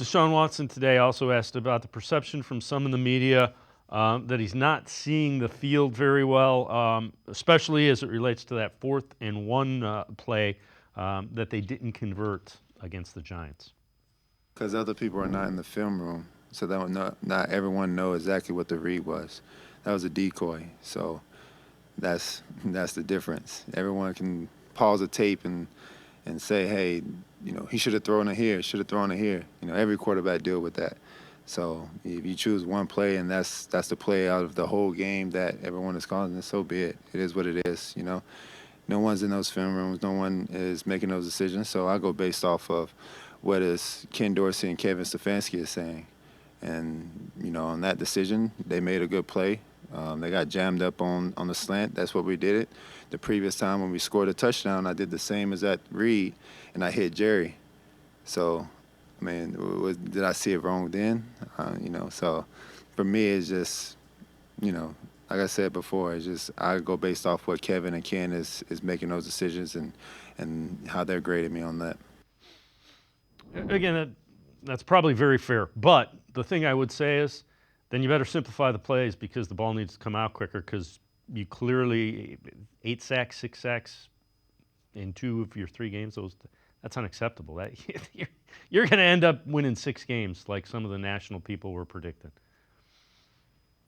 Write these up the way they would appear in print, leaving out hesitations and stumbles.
Deshaun Watson today also asked about the perception from some in the media that he's not seeing the field very well, especially as it relates to that 4th and 1 play that they didn't convert against the Giants. Because other people are not in the film room, so that would not everyone know exactly what the read was. That was a decoy, so that's the difference. Everyone can pause the tape and say, hey, he should have thrown it here, should have thrown it here. Every quarterback deal with that. So if you choose one play and that's the play out of the whole game that everyone is calling, then so be it. It is what it is. No one's in those film rooms. No one is making those decisions. So I go based off of what is Ken Dorsey and Kevin Stefanski is saying. And, on that decision, they made a good play. They got jammed up on the slant. That's what we did it. The previous time when we scored a touchdown, I did the same as that read, and I hit Jerry. So, did I see it wrong then? So for me, it's just, like I said before, it's just I go based off what Kevin and Ken is making those decisions and how they're grading me on that. Again, that's probably very fair. But the thing I would say is then you better simplify the plays because the ball needs to come out quicker because you clearly 8 sacks, 6 sacks in 2 of your 3 games. That's unacceptable. You're going to end up winning 6 games like some of the national people were predicting.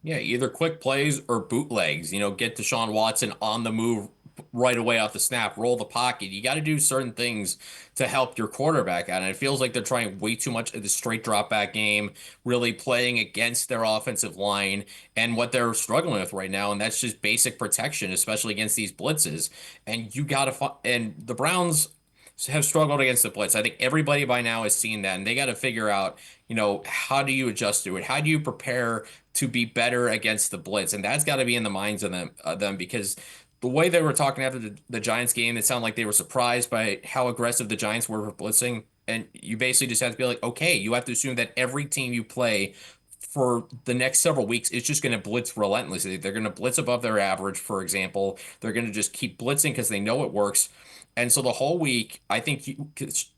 Yeah, either quick plays or bootlegs. Get Deshaun Watson on the move right away off the snap, roll the pocket. You got to do certain things to help your quarterback out. And it feels like they're trying way too much of the straight drop back game, really playing against their offensive line and what they're struggling with right now. And that's just basic protection, especially against these blitzes. And you got to, and the Browns have struggled against the blitz. I think everybody by now has seen that, and they got to figure out, how do you adjust to it? How do you prepare to be better against the blitz? And that's got to be in the minds of them because the way they were talking after the Giants game, it sounded like they were surprised by how aggressive the Giants were for blitzing. And you basically just have to be like, okay, you have to assume that every team you play for the next several weeks is just going to blitz relentlessly. They're going to blitz above their average, for example. They're going to just keep blitzing because they know it works. And so the whole week, I think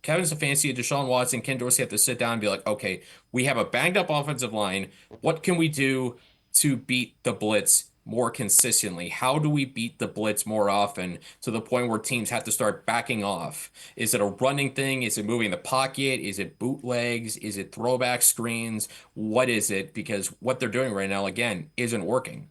Kevin Stefanski, Deshaun Watson, Ken Dorsey have to sit down and be like, okay, we have a banged up offensive line. What can we do to beat the blitz more consistently? How do we beat the blitz more often to the point where teams have to start backing off? Is it a running thing? Is it moving the pocket? Is it bootlegs? Is it throwback screens? What is it? Because what they're doing right now, again, isn't working.